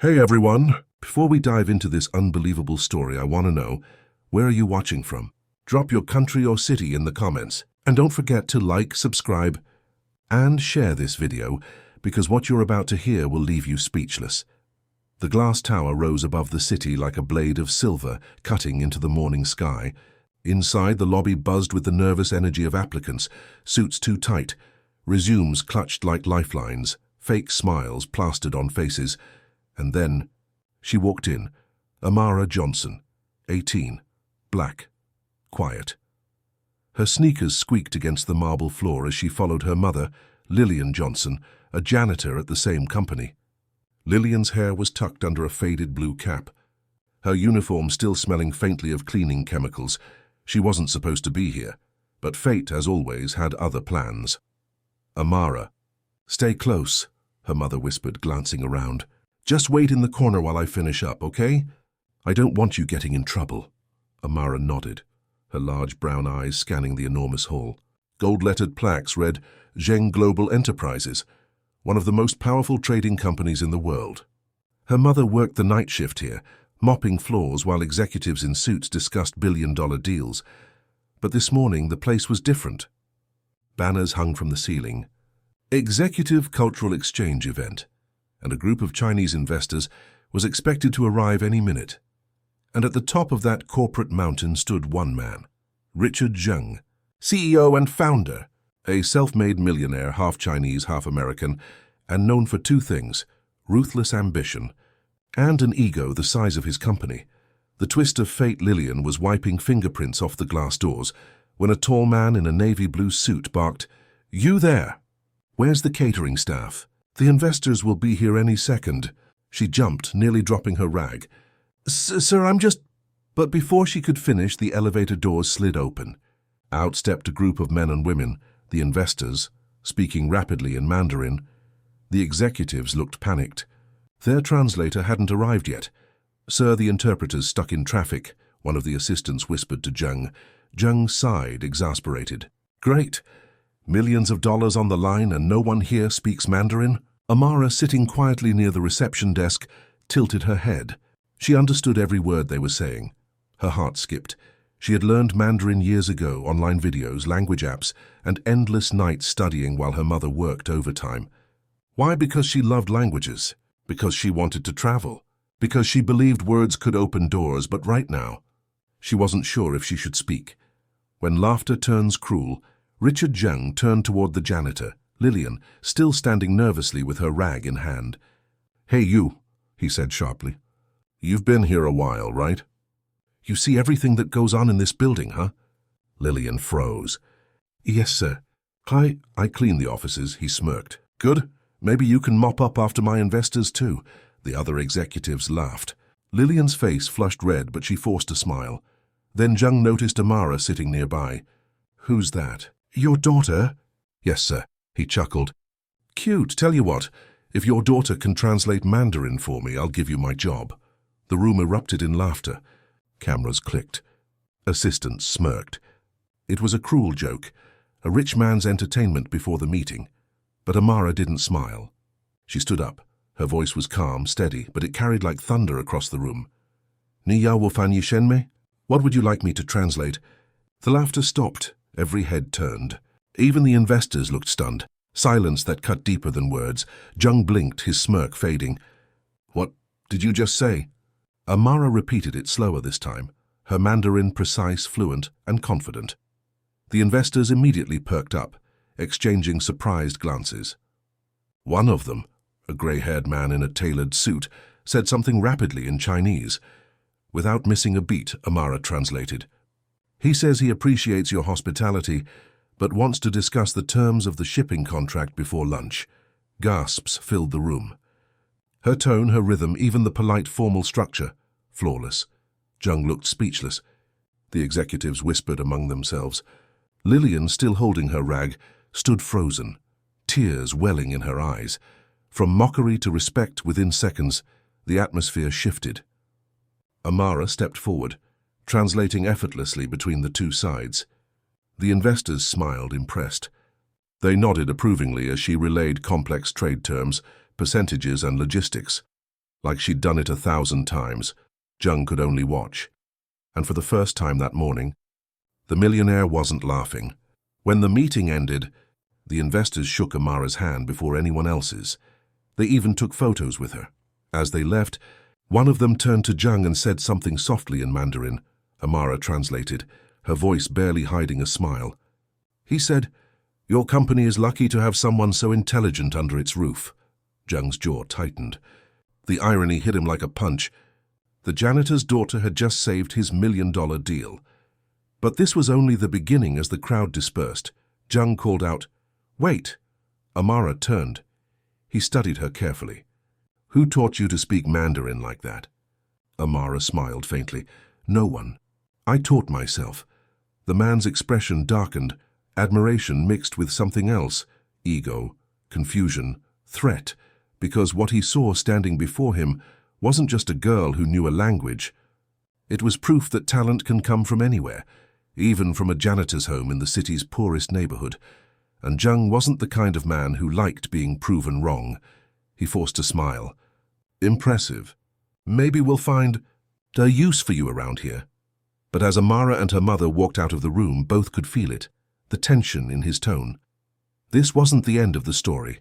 Hey everyone! Before we dive into this unbelievable story, I want to know, where are you watching from? Drop your country or city in the comments. And don't forget to like, subscribe, and share this video, because what you're about to hear will leave you speechless. The glass tower rose above the city like a blade of silver cutting into the morning sky. Inside, the lobby buzzed with the nervous energy of applicants, suits too tight, resumes clutched like lifelines, fake smiles plastered on faces. And then she walked in, Amara Johnson, 18, black, quiet. Her sneakers squeaked against the marble floor as she followed her mother, Lillian Johnson, a janitor at the same company. Lillian's hair was tucked under a faded blue cap. Her uniform still smelling faintly of cleaning chemicals. She wasn't supposed to be here, but fate, as always, had other plans. Amara. "Stay close," her mother whispered, glancing around. "Just wait in the corner while I finish up, okay? I don't want you getting in trouble." Amara nodded, her large brown eyes scanning the enormous hall. Gold-lettered plaques read, "Zheng Global Enterprises, one of the most powerful trading companies in the world." Her mother worked the night shift here, mopping floors while executives in suits discussed billion-dollar deals. But this morning, the place was different. Banners hung from the ceiling. Executive Cultural Exchange Event, and a group of Chinese investors was expected to arrive any minute. And at the top of that corporate mountain stood one man, Richard Zheng, CEO and founder, a self-made millionaire, half Chinese, half American, and known for two things: ruthless ambition and an ego the size of his company. The twist of fate. Lillian was wiping fingerprints off the glass doors when a tall man in a navy blue suit barked, "You there! Where's the catering staff? The investors will be here any second." She jumped, nearly dropping her rag. Sir, I'm just—" But before she could finish, the elevator doors slid open. Out stepped a group of men and women, the investors, speaking rapidly in Mandarin. The executives looked panicked. Their translator hadn't arrived yet. "Sir, the interpreter's stuck in traffic," one of the assistants whispered to Zheng. Zheng sighed, exasperated. "Great. Millions of dollars on the line and no one here speaks Mandarin?" Amara, sitting quietly near the reception desk, tilted her head. She understood every word they were saying. Her heart skipped. She had learned Mandarin years ago, online videos, language apps, and endless nights studying while her mother worked overtime. Why? Because she loved languages. Because she wanted to travel. Because she believed words could open doors, but right now, she wasn't sure if she should speak. When laughter turns cruel, Richard Zheng turned toward the janitor, Lillian, still standing nervously with her rag in hand. "Hey, you," he said sharply. "You've been here a while, right? You see everything that goes on in this building, huh?" Lillian froze. "Yes, sir. I clean the offices," he smirked. "Good. Maybe you can mop up after my investors, too." The other executives laughed. Lillian's face flushed red, but she forced a smile. Then Zheng noticed Amara sitting nearby. "Who's that?" "Your daughter?" "Yes, sir," he chuckled. "Cute. Tell you what, if your daughter can translate Mandarin for me, I'll give you my job." The room erupted in laughter. Cameras clicked. Assistants smirked. It was a cruel joke, a rich man's entertainment before the meeting. But Amara didn't smile. She stood up. Her voice was calm, steady, but it carried like thunder across the room. "Ni yao wo fan yi shen me? What would you like me to translate?" The laughter stopped. Every head turned. Even the investors looked stunned. Silence that cut deeper than words. Zheng blinked, his smirk fading. "What did you just say?" Amara repeated it slower this time, her Mandarin precise, fluent, and confident. The investors immediately perked up, exchanging surprised glances. One of them, a gray-haired man in a tailored suit, said something rapidly in Chinese. Without missing a beat, Amara translated. "He says he appreciates your hospitality, but wants to discuss the terms of the shipping contract before lunch." Gasps filled the room. Her tone, her rhythm, even the polite formal structure, flawless. Zheng looked speechless. The executives whispered among themselves. Lillian, still holding her rag, stood frozen, tears welling in her eyes. From mockery to respect within seconds, the atmosphere shifted. Amara stepped forward, translating effortlessly between the two sides. The investors smiled, impressed. They nodded approvingly as she relayed complex trade terms, percentages, and logistics. like she'd done it 1,000 times. Jung could only watch. And for the first time that morning, the millionaire wasn't laughing. When the meeting ended, the investors shook Amara's hand before anyone else's. They even took photos with her. As they left, one of them turned to Jung and said something softly in Mandarin. Amara translated, her voice barely hiding a smile. He said, "Your company is lucky to have someone so intelligent under its roof." Jung's jaw tightened. The irony hit him like a punch. The janitor's daughter had just saved his $1 million deal. But this was only the beginning. As the crowd dispersed, Jung called out, "Wait!" Amara turned. He studied her carefully. "Who taught you to speak Mandarin like that?" Amara smiled faintly. "No one. I taught myself." The man's expression darkened, admiration mixed with something else, ego, confusion, threat, because what he saw standing before him wasn't just a girl who knew a language. It was proof that talent can come from anywhere, even from a janitor's home in the city's poorest neighborhood. And Jung wasn't the kind of man who liked being proven wrong. He forced a smile. "Impressive. Maybe we'll find a use for you around here." But as Amara and her mother walked out of the room, both could feel it, the tension in his tone. This wasn't the end of the story.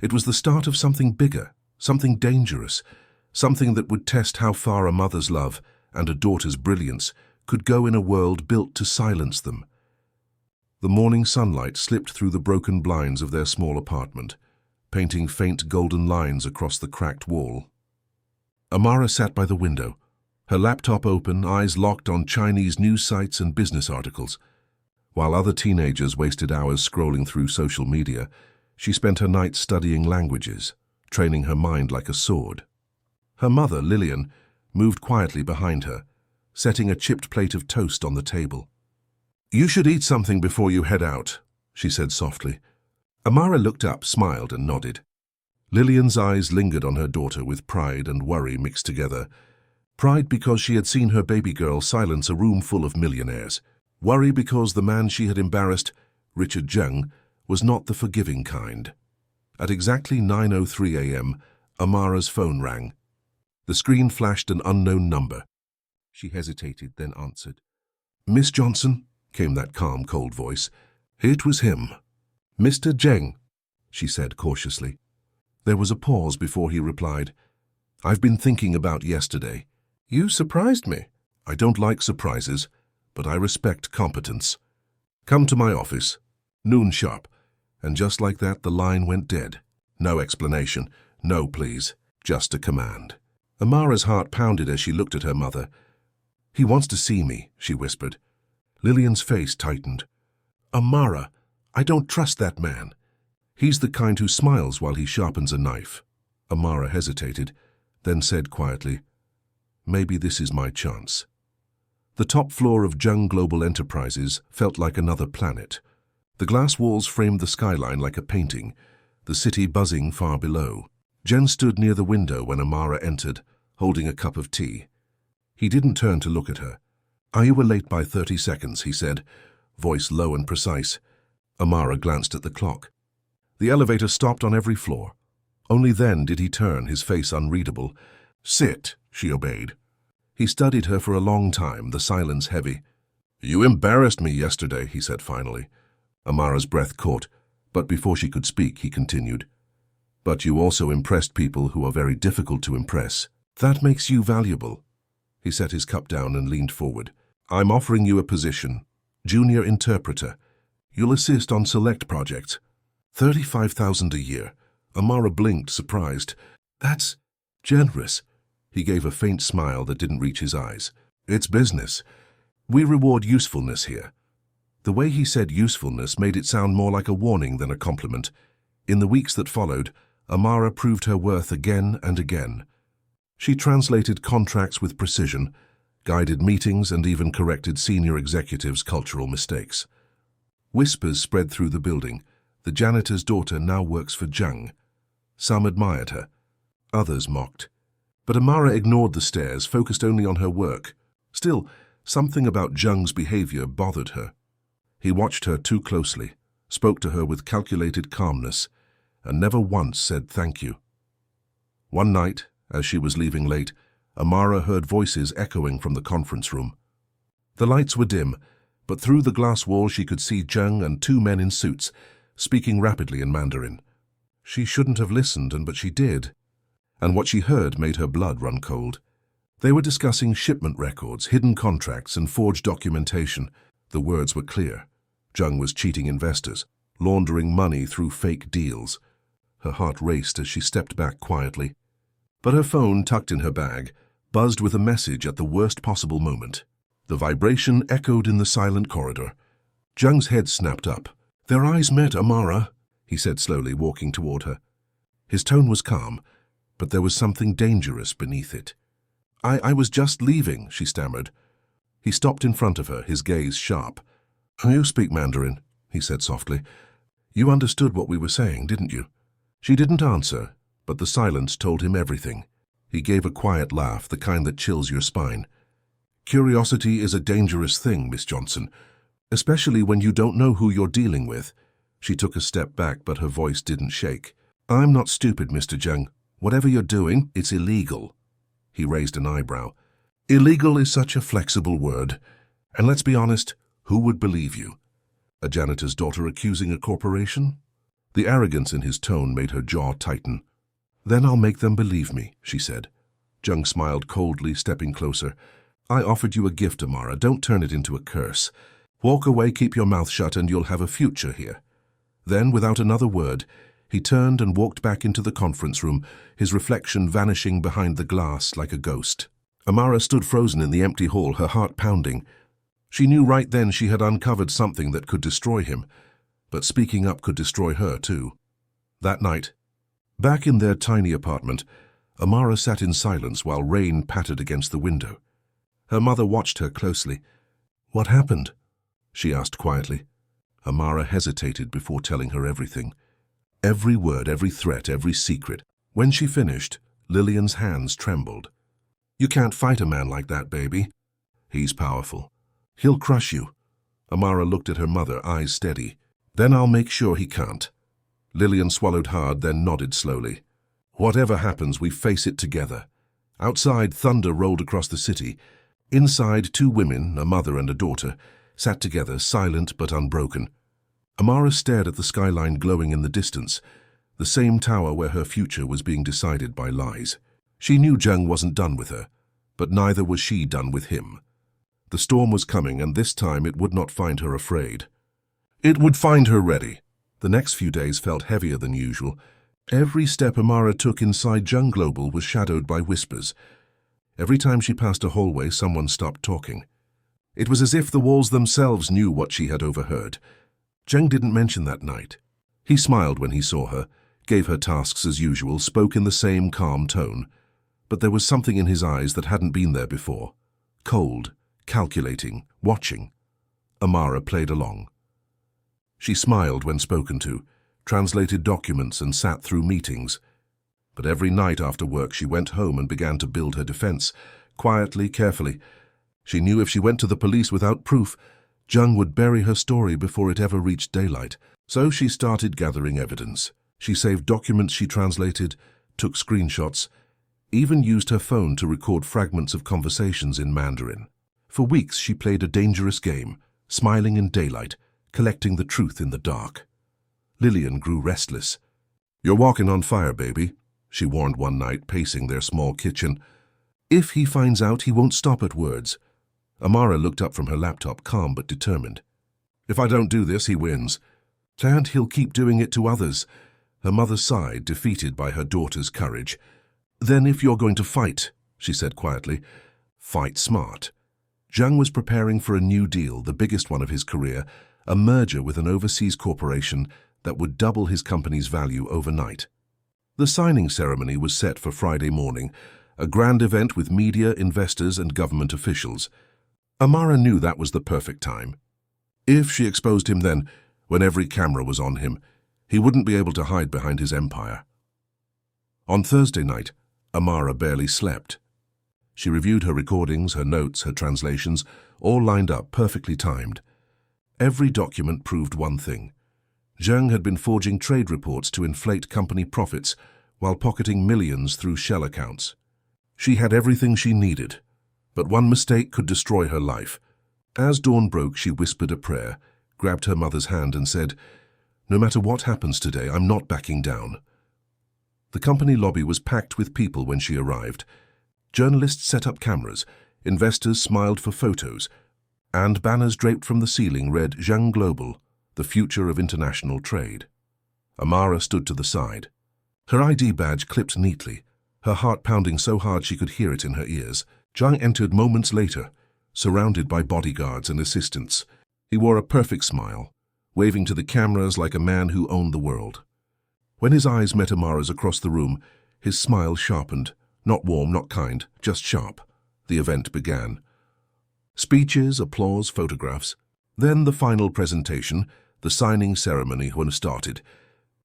It was the start of something bigger, something dangerous, something that would test how far a mother's love and a daughter's brilliance could go in a world built to silence them. The morning sunlight slipped through the broken blinds of their small apartment, painting faint golden lines across the cracked wall. Amara sat by the window, her laptop open, eyes locked on Chinese news sites and business articles. While other teenagers wasted hours scrolling through social media, she spent her nights studying languages, training her mind like a sword. Her mother, Lillian, moved quietly behind her, setting a chipped plate of toast on the table. "You should eat something before you head out," she said softly. Amara looked up, smiled, and nodded. Lillian's eyes lingered on her daughter with pride and worry mixed together. Pride because she had seen her baby girl silence a room full of millionaires. Worry because the man she had embarrassed, Richard Jung, was not the forgiving kind. At exactly 9:03 a.m., Amara's phone rang. The screen flashed an unknown number. She hesitated, then answered. "Miss Johnson?" came that calm, cold voice. It was him. "Mr. Jeng," she said cautiously. There was a pause before he replied. "I've been thinking about yesterday. You surprised me." "I don't like surprises, but I respect competence. Come to my office. Noon sharp." And just like that, the line went dead. No explanation. No, please. Just a command. Amara's heart pounded as she looked at her mother. "He wants to see me," she whispered. Lillian's face tightened. "Amara, I don't trust that man. He's the kind who smiles while he sharpens a knife." Amara hesitated, then said quietly, "Maybe this is my chance." The top floor of Jung Global Enterprises felt like another planet. The glass walls framed the skyline like a painting, the city buzzing far below. Jen stood near the window when Amara entered, holding a cup of tea. He didn't turn to look at her. "You were late by 30 seconds, he said, voice low and precise. Amara glanced at the clock. The elevator stopped on every floor. Only then did he turn, his face unreadable. "Sit," she obeyed. He studied her for a long time, the silence heavy. "You embarrassed me yesterday," he said finally. Amara's breath caught, but before she could speak, he continued. "But you also impressed people who are very difficult to impress. That makes you valuable." He set his cup down and leaned forward. "I'm offering you a position, junior interpreter. You'll assist on select projects. $35,000 a year." Amara blinked, surprised. "That's generous." He gave a faint smile that didn't reach his eyes. "It's business. We reward usefulness here." The way he said usefulness made it sound more like a warning than a compliment. In the weeks that followed, Amara proved her worth again and again. She translated contracts with precision, guided meetings, and even corrected senior executives' cultural mistakes. Whispers spread through the building. The janitor's daughter now works for Jung. Some admired her. Others mocked. But Amara ignored the stares, focused only on her work. Still, something about Jung's behavior bothered her. He watched her too closely, spoke to her with calculated calmness, and never once said thank you. One night, As she was leaving late, Amara heard voices echoing from the conference room. The lights were dim, but through the glass wall she could see Zheng and two men in suits, speaking rapidly in Mandarin. She shouldn't have listened, but she did. And what she heard made her blood run cold. They were discussing shipment records, hidden contracts, and forged documentation. The words were clear. Zheng was cheating investors, laundering money through fake deals. Her heart raced as she stepped back quietly. But her phone, tucked in her bag, buzzed with a message at the worst possible moment. The vibration echoed in the silent corridor. Zheng's head snapped up. "Their eyes met, Amara," he said slowly, walking toward her. His tone was calm, but there was something dangerous beneath it. I was just leaving," she stammered. He stopped in front of her, his gaze sharp. "You speak Mandarin," he said softly. "You understood what we were saying, didn't you?" She didn't answer, but the silence told him everything. He gave a quiet laugh, the kind that chills your spine. "Curiosity is a dangerous thing, Miss Johnson, especially when you don't know who you're dealing with." She took a step back, but her voice didn't shake. "I'm not stupid, Mr. Zheng. Whatever you're doing, it's illegal." He raised an eyebrow. "Illegal is such a flexible word. And let's be honest, who would believe you? A janitor's daughter accusing a corporation?" The arrogance in his tone made her jaw tighten. "Then I'll make them believe me," she said. Zheng smiled coldly, stepping closer. "I offered you a gift, Amara. Don't turn it into a curse. Walk away, keep your mouth shut, and you'll have a future here." Then, without another word, he turned and walked back into the conference room, his reflection vanishing behind the glass like a ghost. Amara stood frozen in the empty hall, her heart pounding. She knew right then she had uncovered something that could destroy him, but speaking up could destroy her too. That night, back in their tiny apartment, Amara sat in silence while rain pattered against the window. Her mother watched her closely. "What happened?" she asked quietly. Amara hesitated before telling her everything. Every word, every threat, every secret. When she finished, Lillian's hands trembled. "You can't fight a man like that, baby. He's powerful. He'll crush you." Amara looked at her mother, eyes steady. "Then I'll make sure he can't." Lillian swallowed hard, then nodded slowly. "Whatever happens, we face it together." Outside, thunder rolled across the city. Inside, two women, a mother and a daughter, sat together, silent but unbroken. Amara stared at the skyline glowing in the distance, the same tower where her future was being decided by lies. She knew Zheng wasn't done with her, but neither was she done with him. The storm was coming, and this time it would not find her afraid. It would find her ready. The next few days felt heavier than usual. Every step Amara took inside Zheng Global was shadowed by whispers. Every time she passed a hallway, someone stopped talking. It was as if the walls themselves knew what she had overheard. Zheng didn't mention that night. He smiled when he saw her, gave her tasks as usual, spoke in the same calm tone. But there was something in his eyes that hadn't been there before. Cold, calculating, watching. Amara played along. She smiled when spoken to, translated documents and sat through meetings. But every night after work she went home and began to build her defense, quietly, carefully. She knew if she went to the police without proof, Zheng would bury her story before it ever reached daylight. So she started gathering evidence. She saved documents she translated, took screenshots, even used her phone to record fragments of conversations in Mandarin. For weeks she played a dangerous game, smiling in daylight, collecting the truth in the dark. Lillian grew restless. "You're walking on fire, baby," she warned one night, pacing their small kitchen. "If he finds out, he won't stop at words." Amara looked up from her laptop, calm but determined. "If I don't do this, he wins. And he'll keep doing it to others." Her mother sighed, defeated by her daughter's courage. "Then if you're going to fight," she said quietly, "fight smart." Zheng was preparing for a new deal, the biggest one of his career, a merger with an overseas corporation that would double his company's value overnight. The signing ceremony was set for Friday morning, a grand event with media, investors, and government officials. Amara knew that was the perfect time. If she exposed him then, when every camera was on him, he wouldn't be able to hide behind his empire. On Thursday night, Amara barely slept. She reviewed her recordings, her notes, her translations, all lined up, perfectly timed. Every document proved one thing. Zheng had been forging trade reports to inflate company profits while pocketing millions through shell accounts. She had everything she needed, but one mistake could destroy her life. As dawn broke, she whispered a prayer, grabbed her mother's hand and said, "No matter what happens today, I'm not backing down." The company lobby was packed with people when she arrived. Journalists set up cameras, investors smiled for photos, and banners draped from the ceiling read Zhang Global, the future of international trade. Amara stood to the side. Her ID badge clipped neatly, her heart pounding so hard she could hear it in her ears. Zhang entered moments later, surrounded by bodyguards and assistants. He wore a perfect smile, waving to the cameras like a man who owned the world. When his eyes met Amara's across the room, his smile sharpened, not warm, not kind, just sharp. The event began. Speeches, applause, photographs. Then the final presentation, the signing ceremony started.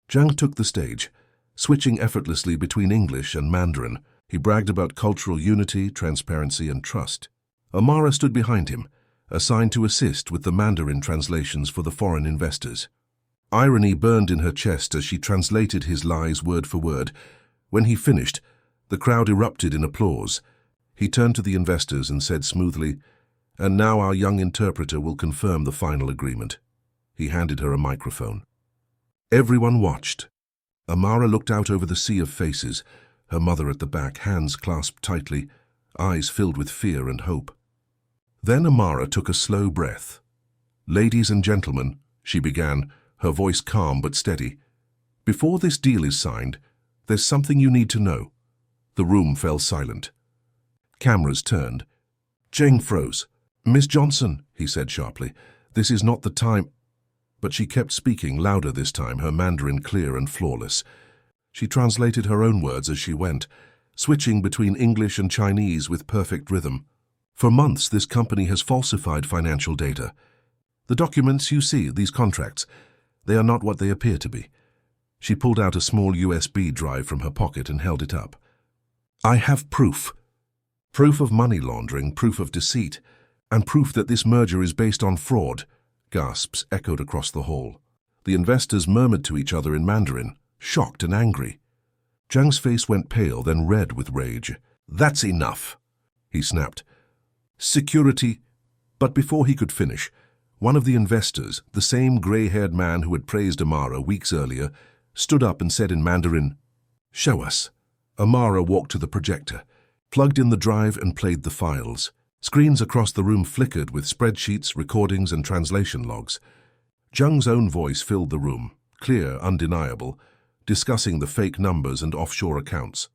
Zhang took the stage, switching effortlessly between English and Mandarin. He bragged about cultural unity, transparency, and trust. Amara stood behind him, assigned to assist with the Mandarin translations for the foreign investors. Irony burned in her chest as she translated his lies word for word. When he finished, the crowd erupted in applause. He turned to the investors and said smoothly, "And now our young interpreter will confirm the final agreement." He handed her a microphone. Everyone watched. Amara looked out over the sea of faces, her mother at the back, hands clasped tightly, eyes filled with fear and hope. Then Amara took a slow breath. "Ladies and gentlemen," she began, her voice calm but steady, "before this deal is signed, there's something you need to know." The room fell silent. Cameras turned. Zhang froze. "Miss Johnson," he said sharply, "this is not the time." But she kept speaking, louder this time, her Mandarin clear and flawless. She translated her own words as she went, switching between English and Chinese with perfect rhythm. "For months, this company has falsified financial data. The documents you see, these contracts, they are not what they appear to be." She pulled out a small USB drive from her pocket and held it up. "I have proof. Proof of money laundering, proof of deceit, and proof that this merger is based on fraud." Gasps echoed across the hall. The investors murmured to each other in Mandarin, shocked and angry. Zhang's face went pale, then red with rage. "That's enough," he snapped. "Security." But before he could finish, one of the investors, the same grey-haired man who had praised Amara weeks earlier, stood up and said in Mandarin, "Show us." Amara walked to the projector, plugged in the drive and played the files. Screens across the room flickered with spreadsheets, recordings, and translation logs. Zhang's own voice filled the room, clear, undeniable, discussing the fake numbers and offshore accounts.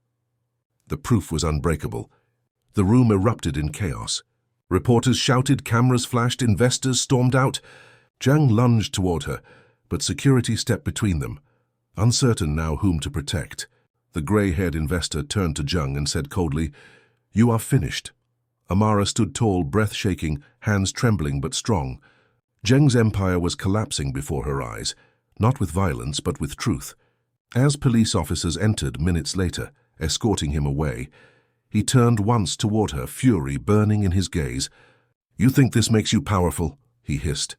The proof was unbreakable. The room erupted in chaos. Reporters shouted, cameras flashed, investors stormed out. Zhang lunged toward her, but security stepped between them, uncertain now whom to protect. The grey-haired investor turned to Zhang and said coldly, "You are finished." Amara stood tall, breath shaking, hands trembling but strong. Zhang's empire was collapsing before her eyes, not with violence but with truth. As police officers entered minutes later, escorting him away, he turned once toward her, fury burning in his gaze. "You think this makes you powerful?" he hissed.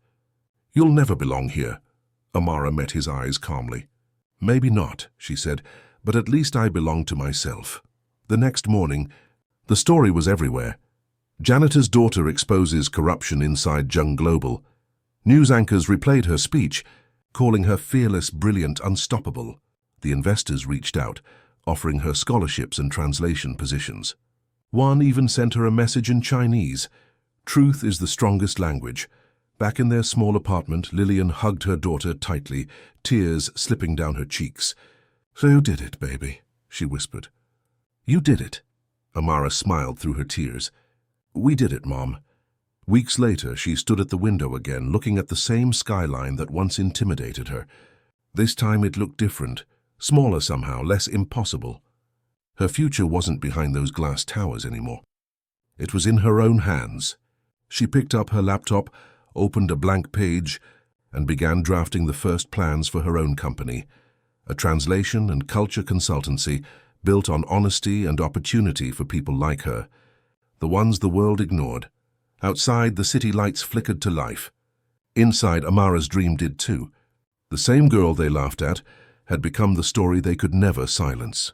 "You'll never belong here." Amara met his eyes calmly. "Maybe not," she said, "but at least I belong to myself." The next morning, the story was everywhere. Janitor's daughter exposes corruption inside Zhang Global. News anchors replayed her speech, calling her fearless, brilliant, unstoppable. The investors reached out, offering her scholarships and translation positions. One even sent her a message in Chinese. Truth is the strongest language. Back in their small apartment, Lillian hugged her daughter tightly, tears slipping down her cheeks. "So you did it, baby," she whispered. "You did it." Amara smiled through her tears. "We did it, Mom." Weeks later, she stood at the window again, looking at the same skyline that once intimidated her. This time it looked different, smaller somehow, less impossible. Her future wasn't behind those glass towers anymore. It was in her own hands. She picked up her laptop, opened a blank page, and began drafting the first plans for her own company, a translation and culture consultancy built on honesty and opportunity for people like her, the ones the world ignored. Outside, the city lights flickered to life. Inside, Amara's dream did too. The same girl they laughed at had become the story they could never silence.